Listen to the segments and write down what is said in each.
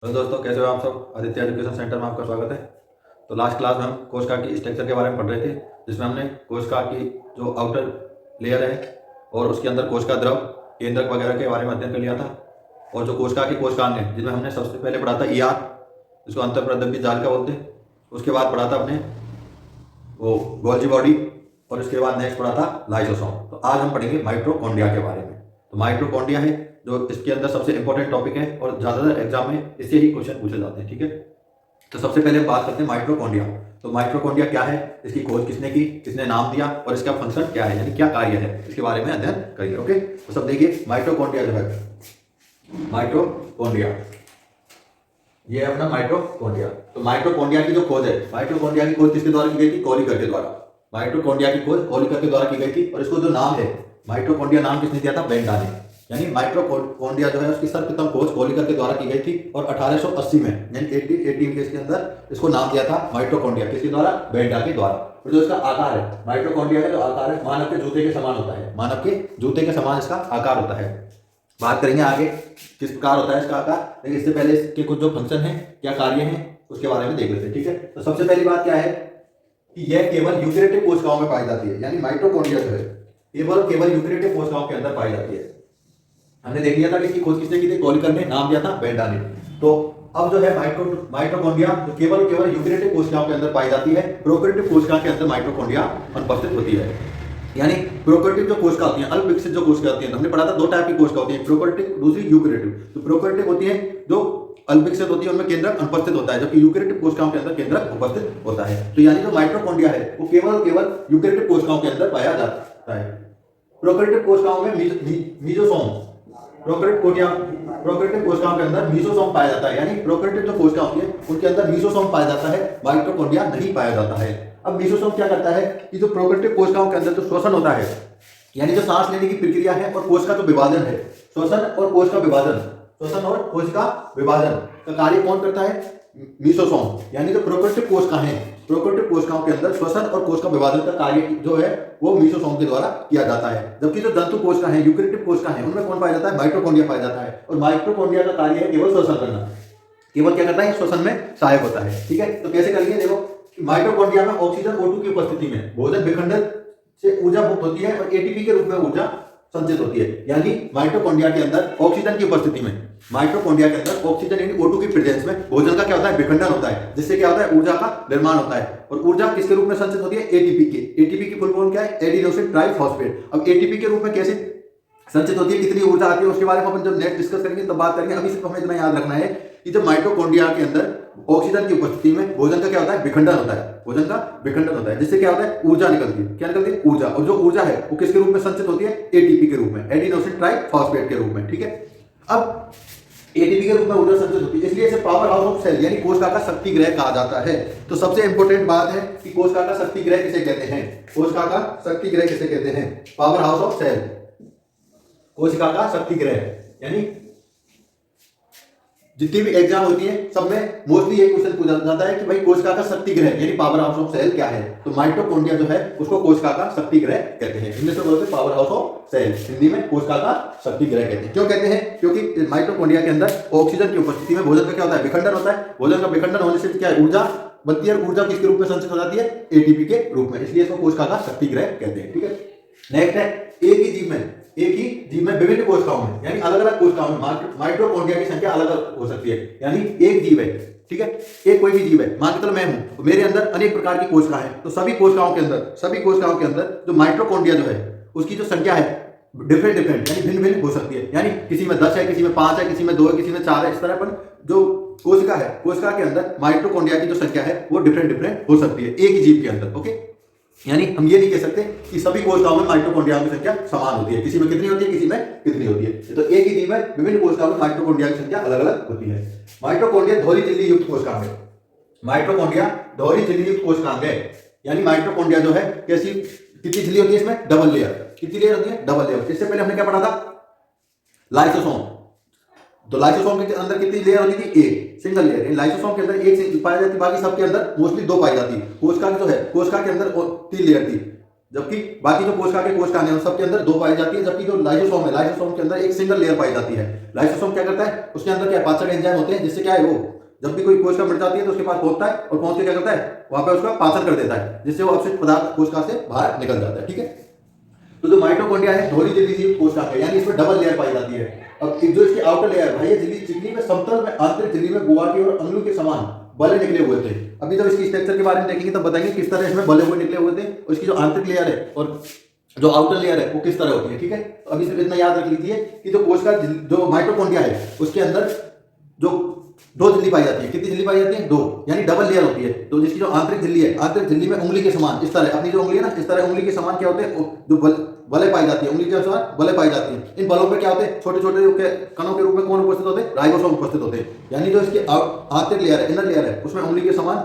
Hello दोस्तों, कैसे हो आप सब। आदित्य एजुकेशन सेंटर में आपका स्वागत है। तो लास्ट क्लास में हम कोशिका की स्ट्रक्चर के बारे में पढ़ रहे थे, जिसमें हमने कोशिका की जो आउटर लेयर है और उसके अंदर कोशिका द्रव, केंद्रक वगैरह के बारे में अध्ययन कर लिया था। और जो कोशिका की कोशिकांग है, जिसमें हमने सबसे पहले पढ़ा था ER, जिसको अंतःप्रद्रव्य जाल का बोलते हैं। उसके बाद पढ़ा था अपने वो गोल्जी बॉडी, और उसके बाद नेक्स्ट पढ़ा था लाइसोसोम। तो आज हम पढ़ेंगे माइटोकॉन्ड्रिया के बारे में। तो माइटोकॉन्ड्रिया है जो इसके अंदर सबसे इंपॉर्टेंट टॉपिक है और ज़्यादातर एग्जाम में इससे ही क्वेश्चन पूछे जाते हैं। ठीक है, तो सबसे पहले हम बात करते हैं माइटोकॉन्ड्रिया। तो माइटोकॉन्ड्रिया क्या है, इसकी खोज किसने की, किसने नाम दिया और इसका फंक्शन क्या है, यानी क्या कार्य है, इसके बारे में अध्ययन करेंगे। ओके, तो सब देखिए, माइटोकॉन्ड्रिया जो है, माइटोकॉन्ड्रिया ये है अपना माइटोकॉन्ड्रिया। तो माइटोकॉन्ड्रिया की जो खोज है, माइटोकॉन्ड्रिया की खोज किसके द्वारा की गई थी, कोलिकर के द्वारा। माइटोकॉन्ड्रिया की खोज कोलिकर के द्वारा की गई थी। और इसको जो नाम है माइटोकॉन्ड्रिया, नाम किसने दिया था, बेंडा ने। यानी माइटोकॉन्ड्रिया जो है उसकी सर्वप्रथम खोज कोलिकर के द्वारा की गई थी और 1880 में, यानी 1818 के इसके अंदर इसको नाम दिया था माइटोकॉन्ड्रिया, किसके द्वारा, बेंडा के द्वारा। और जो इसका आकार है, माइटोकॉन्ड्रिया का जो आकार है मानव के जूते के समान होता है, मानव के जूते के समान इसका आकार होता है। बात करेंगे आगे किस प्रकार होता है इसका आकार, लेकिन इससे पहले इसके कुछ जो फंक्शन है, क्या कार्य है, उसके बारे में देख लेते हैं। ठीक है, तो सबसे पहली बात क्या है कि यह केवल यूकेरियोटिक कोशिकाओं में पाई जाती है। यानी माइटोकॉन्ड्रिया जो है केवल यूकेरियोटिक कोशिकाओं के अंदर पाई जाती है। हमने देख लिया था कि इसकी खोज किसने की थी, कोलिकर ने, नाम दिया था बेंडा ने। तो अब जो है माइटोकॉन्ड्रिया जो केवल यूकेरियोटिक कोशिकाओं के अंदर पाई जाती है, प्रोकैरियोटिक कोशिका के अंदर माइटोकॉन्ड्रिया अनुपस्थित होती है। यानी प्रोकैरियोटिक जो कोशिका होती है, अल्प विकसित जो कोशिका होती है, हमने पढ़ा था दो टाइप की कोशिका होती है, प्रोकैरियोटिक, दूसरी यूकेरियोटिक। तो प्रोकैरियोटिक होती है जो अल्प विकसित होती है, उनमें केंद्रक अनुपस्थित होता है, जबकि यूकेरियोटिक कोशिकाओं के अंदर केंद्रक उपस्थित होता है। तो यानी जो माइटोकॉन्ड्रिया है वो केवल यूकेरियोटिक कोशिकाओं के अंदर पाया जाता है। प्रोकैरियोटिक कोशिकाओं में मीजोसोम, प्रोकैरियोटिक कोशिकाओं के अंदर मीजोसोम पाया जाता है। यानी प्रोकैरियोटिक जो कोशिका होती है उनके अंदर मीजोसोम पाया जाता है, माइटोकॉन्ड्रिया नहीं पाया जाता है। अब मीजोसोम क्या करता है कि जो प्रोकैरियोटिक कोशिकाओं के अंदर जो श्वसन होता है, यानी जो सांस लेने की प्रक्रिया है और कोशिका का विभाजन है, श्वसन और कोशिका विभाजन का कार्य कौन करता है, मीजोसोम। यानी जो प्रोकैरियोटिक कोशिका है, प्रोकैरियोटिक कोशिकाओं के अंदर श्वसन और कोशिका विभाजन का कार्य जो है वो मीजोसोम के द्वारा किया जाता है। जबकि जो जंतु कोशिका है, यूकेरियोटिक कोशिका है, उनमें कौन पाया जाता है, माइटोकॉन्ड्रिया पाया जाता है। और माइटोकॉन्ड्रिया का कार्य है केवल श्वसन करना, केवल क्या करता है, श्वसन में सहायक होता है। ठीक है, तो कैसे करेंगे, देखो माइटोकॉन्ड्रिया में ऑक्सीजन O2 की उपस्थिति में भोजन विखंडन से ऊर्जा मुक्त होती है और एटीपी के रूप में ऊर्जा संचित होती है। यानी माइटोकॉन्ड्रिया के अंदर ऑक्सीजन की उपस्थिति में, माइटोकॉन्ड्रिया के अंदर ऑक्सीजन यानी O2 की प्रेजेंस में भोजन का क्या होता है, विखंडन होता है, जिससे क्या होता है, ऊर्जा का निर्माण होता है। और ऊर्जा किसके रूप में संचित होती है, एटीपी की फुल फॉर्म क्या है, एडिनोसिन ट्राइफॉस्फेट। अब एटीपी के रूप में कैसे संचित होती है, कितनी ऊर्जा आती है, उसके बारे में अपन जब नेक्स्ट डिस्कस करेंगे तब बात करेंगे। अभी सिर्फ हमें इतना याद रखना है कि जब माइटोकॉन्ड्रिया के अंदर ऑक्सीजन की उपस्थिति में भोजन का क्या होता है, विखंडन होता है, भोजन का विखंडन होता है, जिससे क्या होता है, ऊर्जा निकलती है। क्या निकलती है, ऊर्जा। और जो ऊर्जा है वो किसके रूप में संचित होती है, एटीपी के रूप में, एडिनोसिन ट्राइफॉस्फेट के रूप में। ठीक है, अब एटीपी के रूप में ऊर्जा संचित होती है, इसलिए इसे पावर हाउस ऑफ सेल यानी कोशिका का शक्ति गृह कहा जाता है। तो सबसे इंपॉर्टेंट बात है कि कोशिका का शक्ति गृह किसे कहते हैं, कोशिका का शक्ति गृह किसे कहते हैं, पावर हाउस ऑफ सेल, कोशिका का शक्ति गृह। यानी जितनी भी एग्जाम होती है सब में मोस्टली ये क्वेश्चन पूछा जाता है कि भाई कोशिका का शक्ति गृह यानी पावर हाउस ऑफ सेल क्या है। तो माइटोकॉन्ड्रिया जो है उसको कोशिका का शक्ति गृह कहते हैं, इंग्लिश में बोलते हैं power house of cell, Hindi में कोशिका का शक्ति गृह कहते हैं। क्यों कहते हैं, क्योंकि माइटोकॉन्ड्रिया के अंदर ऑक्सीजन की उपस्थिति में भोजन का क्या होता है, विखंडन होता है। भोजन का विखंडन होने से क्या है, ऊर्जा बनती है। ऊर्जा किसके रूप में संचित हो जाती है, एटीपी के रूप में, इसलिए इसको कोशिका का शक्ति गृह कहते हैं। ठीक है, नेक्स्ट है एक ही जीव में विभिन्न कोशिकाओं में, यानी अलग अलग कोशिकाओं में माइटोकॉन्ड्रिया की संख्या अलग अलग हो सकती है। यानी एक जीव है, ठीक है, एक कोई भी जीव है, मान के चलो मैं हूं, तो मेरे अंदर अनेक प्रकार की कोशिका है। तो सभी कोशिकाओं के अंदर जो माइटोकॉन्ड्रिया जो है उसकी जो संख्या है डिफरेंट यानी भिन्न हो सकती है। यानी किसी में 10 है, किसी में 5 है, किसी में 2 है, किसी में 4 है। इस तरह अपन जो कोशिका है, कोशिका के अंदर माइटोकॉन्ड्रिया की जो संख्या है वो डिफरेंट हो सकती है एक ही जीव के अंदर। ओके, यानी हम ये नहीं कह सकते कि सभी कोशिकाओं में माइटोकॉन्ड्रिया की संख्या समान होती है, किसी में कितनी होती है, किसी में कितनी होती है। तो एक ही जीव में विभिन्न कोशिकाओं में माइटोकॉन्ड्रिया की संख्या अलग अलग होती है। माइटोकॉन्ड्रिया दोहरी झिल्ली युक्त कोशिकांग है, माइटोकॉन्ड्रिया दोहरी झिल्ली युक्त कोशिकांग है। यानी माइटोकॉन्ड्रिया जो है कैसी, कितनी झिल्ली होती है, इसमें डबल लेयर, कितनी लेयर होती है, डबल लेयर। इससे पहले हमने क्या पढ़ा था, लाइसोसोम। तो लाइसोसोम के अंदर कितनी लेयर होती थी, एक सिंगल लेयर। लाइसोसोम के अंदर एक पाई जाती, बाकी सबके अंदर मोस्टली 2 पाई जाती। कोशिका जो है, कोशिका के अंदर 3 लेयर थी, जबकि बाकी जो कोशिकाएं हैं उन सबके अंदर दो पाई जाती है, जबकि जो लाइसोसोम है, लाइसोसोम के अंदर एक सिंगल लेयर पाई जाती है। लाइसोसोम क्या करता है, उसके अंदर क्या पाचक एंजाइम होते हैं, जिससे क्या है वो जब भी कोई कोशिका मर जाती है तो उसके पास पहुंचता है और पहुंच के क्या करता है, वहां पे उसका पाचन कर देता है, जिससे वो अपशिष्ट पदार्थ कोशिका से बाहर निकल जाता है। ठीक है, तो जो माइटोकॉन्ड्रिया है दोहरी झिल्ली सी कोशिका है, यानी इसमें डबल लेयर पाई जाती है। अब जो इसकी आउटर लेयर भाई, ये झिल्ली चिकनी में समतल में आंतरिक झिल्ली में गुवाटी और अंगुली के समान बले निकले हुए थे। अभी जब इसकी स्ट्रक्चर के बारे में देखेंगे तब बताएंगे किस तरह इसमें बले हुए निकले हुए थे, और इसकी जो आंतरिक लेयर है और जो आउटर लेयर है वो किस तरह होती है। ठीक है, तो अभी सिर्फ इतना याद रख लीजिए कि जो कोशिका जो माइटोकॉन्ड्रिया है उसके अंदर जो दो झिल्ली पाई जाती है। कितनी झिल्ली पाई जाती है, दो, यानी डबल लेयर होती है। तो जिसकी जो आंतरिक झिल्ली है, आंतरिक झिल्ली में उंगली के समान इस तरह, अपनी जो उंगली है ना इस तरह उंगली के समान क्या होते हैं, जो बले पाई जाती है, उंगली के समान बले पाई जाती है। इन बलों पे क्या होते हैं, छोटे छोटे कणों के रूप में कौन उपस्थित होते हैं, राइबोसोम उपस्थित होते हैं। यानी जो इसकी आंतरिक लेयर है, इनर लेयर है, उसमें उंगली के समान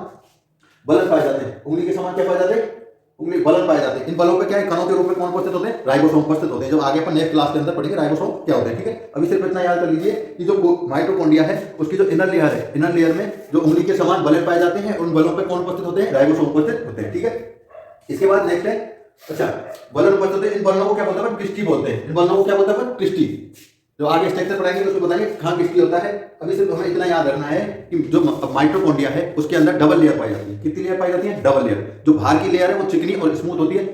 बल पाए जाते हैं। उंगली के समान क्या पाए जाते हैं, उंगली बल पाए जाते हैं। इन बलों पे क्या है, कणों के रूप में कौन उपस्थित होते हैं, राइबोसोम उपस्थित होते हैं। जो आगे अपन नेक्स्ट क्लास के अंदर पढ़ेंगे राइबोसोम क्या होते हैं। ठीक है, अभी सिर्फ इतना याद कर लीजिए कि जो माइटोकॉन्ड्रिया है उसकी जो इनर लेयर है, इनर लेयर में जो उंगली के समान बल पाए जाते हैं, उन बलों पे कौन उपस्थित होते हैं, राइबोसोम उपस्थित होते हैं। ठीक है, इसके बाद नेक्स्ट है, अच्छा बलन उपस्थित होते हैं, इन बलों को क्या बोलते हैं, क्रिस्टी बोलते हैं। इन बलों को क्या बोलते हैं, क्रिस्टी। जो आगे स्ट्रक्चर पढ़ाएंगे तो उसमें बताएंगे कहाँ क्रिस्टी होता है। अभी सिर्फ हमें इतना याद रखना है कि जो माइटोकॉन्ड्रिया है उसके अंदर डबल लेयर पाई जाती है। कितनी लेयर पाई जाती है, डबल लेयर। जो बाहर की लेयर है वो चिकनी और स्मूथ होती है,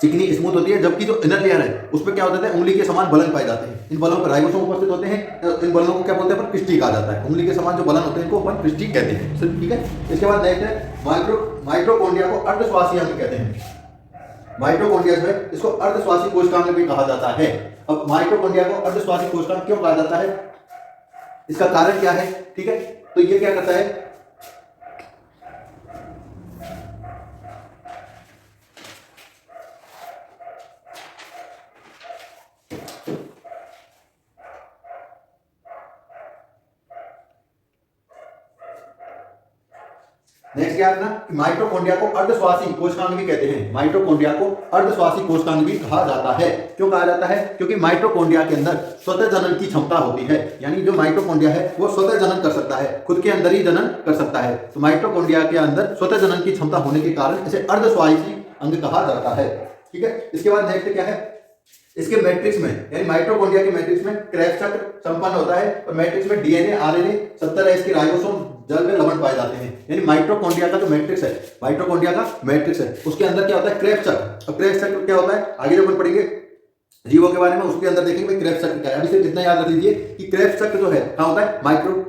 चिकनी स्मूथ होती है, जबकि जो इनर लेयर है उसमें क्या होता है, उंगली के समान बलन पाए जाते हैं। इन बलों पर राइबोसोम उपस्थित होते हैं। इन बलों को क्या बोलते हैं, क्रिस्टी कहा जाता है। उंगली के समान जो बलन होते हैं इनको अपन क्रिस्टी कहते हैं। ठीक है, इसके बाद नेक्स्ट है माइटोकॉन्ड्रिया को अर्धश्वासी अंग कहते हैं। माइटोकॉन्ड्रिया जो है इसको अर्धश्वासी कोशिकांग भी कहा जाता है। अब माइटोकॉन्ड्रिया को अर्धश्वासी कोशिकांग क्यों कहा जाता है, इसका कारण क्या है। ठीक है, तो ये क्या करता है, नेक्स्ट क्या रखना, माइटोकॉन्ड्रिया को अर्धश्वासी कोशिकांग भी कहते हैं। माइटोकॉन्ड्रिया को अर्धश्वासी कोशिकांग भी कहा जाता है। क्यों कहा जाता है, क्योंकि माइटोकॉन्ड्रिया के अंदर स्वतः जनन की क्षमता होती है। यानी जो माइटोकॉन्ड्रिया है वो स्वतः जनन कर सकता है, खुद के अंदर ही जनन कर सकता है। तो माइटोकॉन्ड्रिया के अंदर स्वतः जनन की क्षमता होने के कारण इसे अर्धश्वासी अंग कहा जाता है। ठीक है, इसके बाद नेक्स्ट क्या है, इसके मैट्रिक्स में यानी माइटोकॉन्ड्रिया के मैट्रिक्स में क्रेब्स चक्र संपन्न होता है, और मैट्रिक्स में डीएनए, आरएनए, 70S के राइबोसोम जल में लवण पाए जाते हैं। यानी माइटोकॉन्ड्रिया का जो मैट्रिक्स है, माइटोकॉन्ड्रिया का मैट्रिक्स है, उसके अंदर क्या होता है, क्रेब्स चक्र। अब क्रेब्स चक्र क्या होता है, आगे जब अपन पढ़ेंगे जीवों के बारे में उसके अंदर देखेंगे क्रेब्स चक्र क्या है। अभी सिर्फ इतना याद रख लीजिए कि क्रेब्स चक्र जो है क्या होता है,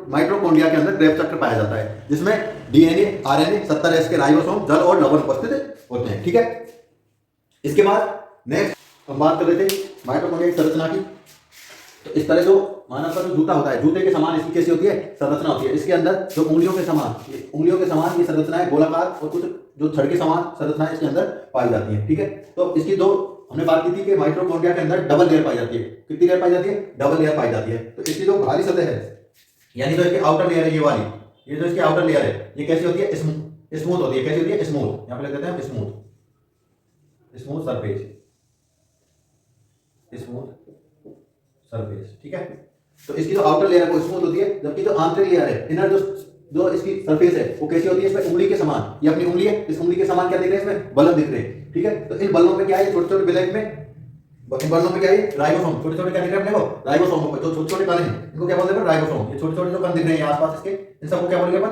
माइटोकॉन्ड्रिया के अंदर क्रेब्स चक्र पाया जाता है, जिसमें डीएनए, आरएनए, 70S के राइबोसोम जल और लवण उपस्थित होते हैं। ठीक है, इसके बाद नेक्स्ट हम बात कर रहे थे माइटोकॉन्ड्रिया की संरचना की। तो इस तरह जो मानव का जो जूता होता है, जूते के समान इसकी कैसी होती है, संरचना होती है। इसके अंदर जो उंगलियों के समान ये संरचनाएं गोलाकार और कुछ जो छड़ के समान संरचनाएं इसके अंदर पाई जाती है। ठीक है, तो इसकी दो हमने बात की थी कि माइटोकॉन्ड्रिया के अंदर डबल लेयर पाई जाती है। कितनी लेयर पाई जाती है, डबल लेयर पाई जाती है। तो इसकी जो बाहरी सतह है, यानी जो इसकी आउटर लेयर है ये वाली, ये जो इसकी आउटर लेयर है ये कैसी होती है, स्मूथ होती है। कैसी होती है, स्मूथ। यहाँ पे लिख देते हैं स्मूथ सरफेस, स्मूथ सरफेस। ठीक है, तो इसकी जो आउटर लेयर है वो स्मूथ होती है, जबकि जो आंतरिक लेयर है, इनर जो इसकी सरफेस है वो कैसी होती है, इसमें उंगली के समान, ये अपनी उंगली है, इस उंगली के समान क्या दिख रहे हैं, इसमें बलन दिख रहे हैं। ठीक है, तो इन बलों पे क्या है, छोटे छोटे ब्लैक में इन बलों पे क्या है, राइबोसोम। छोटे छोटे क्या दिख रहे हैं अपने को, राइबोसोम। जो छोटे छोटे कण हैं इनको क्या बोलते हैं, राइबोसोम। ये छोटे छोटे जो कण दिख रहे हैं आसपास इसके, इन सबको क्या बोलेंगे अपन,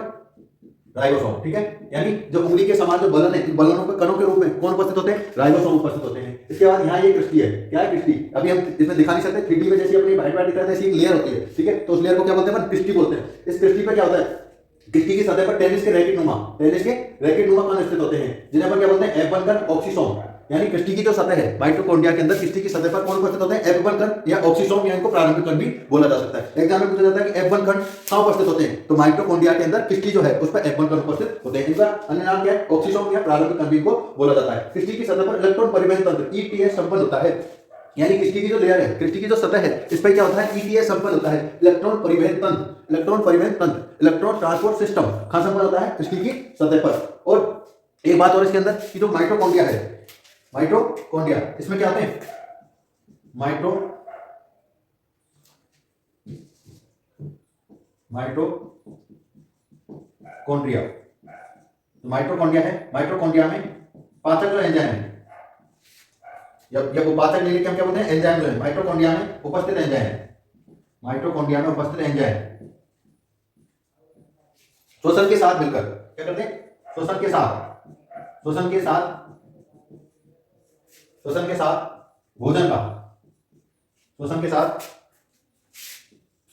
राइबोसोम। ठीक है, यानी जो उंगली के समान जो बलन है, इन बलनों के कणों के रूप में कौन उपस्थित होते हैं, राइबोसोम उपस्थित होते हैं। इसके बाद यहाँ ये क्रिस्टी है, क्या है क्रिस्टी, अभी हम इसमें दिखा नहीं सकते, 3D में जैसे अपनी वाइट दिख रहा है ऐसी एक लेयर होती है। ठीक है, तो उस लेयर को क्या बोलते हैं, क्रिस्टी बोलते हैं। इस क्रिस्टी पे क्या होता है, क्रिस्टी की सतह पर टेनिस के रैकेट नुमा कण स्थित होते हैं, जिन्हें अपन क्या बोलते हैं, F1 कण, ऑक्सीसोम। यानी क्रिस्टी की जो सतह है माइटोकॉन्ड्रिया के अंदर, क्रिस्टी की सतह पर कौन उपस्थित होते हैं, F1 कण या ऑक्सीसोम, या इनको प्रारंभिक कण भी बोला जा सकता है। एग्जाम में पूछा जाता है कि F1 कण कहां उपस्थित होते हैं, तो माइटोकॉन्ड्रिया के अंदर क्रिस्टी जो है उस पर F1 कण उपस्थित होते हैं। इनका अन्य नाम क्या है, ऑक्सीसोम या प्रारंभिक कण भी इनको बोला जाता है। क्रिस्टी की सतह पर इलेक्ट्रॉन परिवहन तंत्र ETS संपन्न होता है। यानी क्रिस्टी की जो लेयर है, क्रिस्टी की जो सतह है, इस पर क्या होता है, ETS संपन्न होता है, इलेक्ट्रॉन परिवहन तंत्र, इलेक्ट्रॉन ट्रांसपोर्ट सिस्टम कहां संपन्न होता है, क्रिस्टी की सतह पर। और एक बात और इसके अंदर कि जो माइटोकॉन्ड्रिया है, माइटोकॉन्ड्रिया इसमें क्या होते हैं, माइटोकॉन्ड्रिया है, माइटोकॉन्ड्रिया में पाचक जो एंजाइम है, या उपापचय नहीं लेके हम क्या बोलते हैं, एंजाइम जो है माइटोकॉन्ड्रिया में उपस्थित एंजाइम, माइटोकॉन्ड्रिया में उपस्थित एंजाइम श्वसन के साथ मिलकर क्या करते हैं, श्वसन के साथ, श्वसन के साथ, श्वसन के साथ भोजन का, श्वसन के साथ,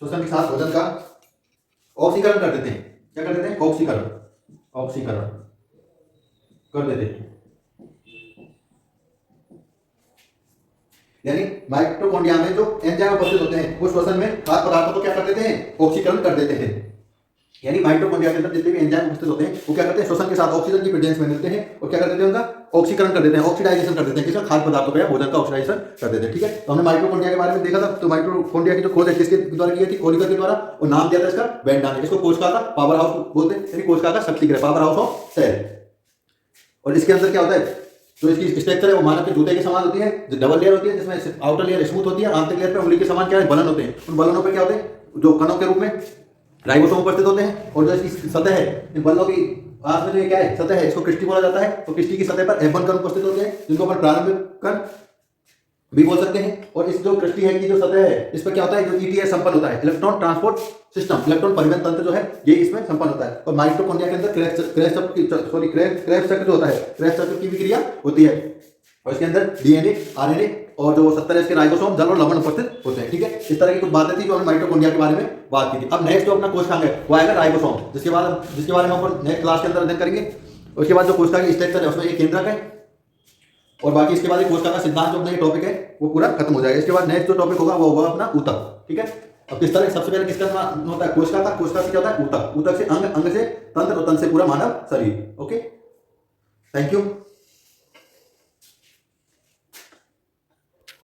श्वसन के साथ भोजन का ऑक्सीकरण कर देते हैं। क्या कर देते हैं, ऑक्सीकरण, ऑक्सीकरण कर देते हैं। यानी माइटोकॉन्ड्रिया में जो एंजाइम उपस्थित होते हैं वो श्वसन में खाद्य पदार्थों को क्या कर देते हैं, ऑक्सीकरण कर देते हैं। यानी माइटोकॉन्ड्रिया के अंदर जितने भी एंजाइम उपस्थित होते हैं वो क्या करते हैं, श्वसन के साथ ऑक्सीजन की प्रेजेंस में मिलते हैं और क्या कर देते हैं, उनका ऑक्सीकरण कर देते हैं, ऑक्सीडाइजेशन कर देते हैं, किसका, खाद्य पदार्थों का या भोजन का ऑक्सीडाइजेशन कर देते हैं। ठीक है, तो हमने माइटोकॉन्ड्रिया के बारे में देखा था। तो माइटोकॉन्ड्रिया की जो खोज है किसके द्वारा की गई थी, कोलिकर के द्वारा, और नाम दिया था इसका वेंडाने। इसको कोशिका का पावर हाउस बोलते हैं, यानी कोशिका का शक्ति गृह, पावर हाउस ऑफ सेल। और इसके अंदर क्या होता है, जो इसकी स्ट्रक्चर है वो मानव के जूते के समान होती है, जो डबल लेयर होती है जिसमें आउटर लेयर स्मूथ होती है, आंतरिक लेयर पे उंगली के समान क्या है, बलन होते हैं। उन बलनों पे क्या होते हैं, जो कणों के रूप में राइबोसोम उपस्थित होते हैं। और जो इसकी सतह है, इन बलों की पास में जो ये क्या है, सतह है, इसको क्रिस्टी बोला जाता है। तो क्रिस्टी की सतह पर F1 कण उपस्थित होते हैं, जिनको अपन प्रारंभिक कण भी बोल सकते हैं। और इस जो क्रिस्टी है की जो सतह है, इस पर क्या होता है, जो ETS संपन्न होता है, इलेक्ट्रॉन ट्रांसपोर्ट सिस्टम, इलेक्ट्रॉन परिवहन तंत्र जो है ये इसमें संपन्न होता है। और माइटोकॉन्ड्रिया के अंदर क्रेब्स चक्र जो होता है, क्रेब्स चक्र की भी क्रिया होती है। और इसके अंदर DNA, RNA और जो 70 के राइबोसोम, जल और लवण उपस्थित होते हैं। ठीक है, इस तरह की कुछ बातें थी जो हमने माइटोकॉन्ड्रिया के बारे में बात की थी। अब नेक्स्ट जो अपना कोशिकांग है वो आएगा राइबोसोम, जिसके बारे में हम नेक्स्ट क्लास के अंदर अध्ययन करेंगे। उसके बाद जो कोशिका की स्ट्रक्चर है उसमें एक केंद्रक है, और बाकी इसके बाद कोशिका का सिद्धांत जो अपना ये टॉपिक है वो पूरा खत्म हो जाएगा। इसके बाद नेक्स्ट जो टॉपिक होगा वो होगा अपना ऊतक। ठीक है, अब किस तरह, सबसे पहले किसका होता है, कोशिका का, कोशिका से क्या होता है ऊतक, ऊतक से अंग, अंग से तंत्र और तंत्र से पूरा मानव शरीर। Okay, thank you.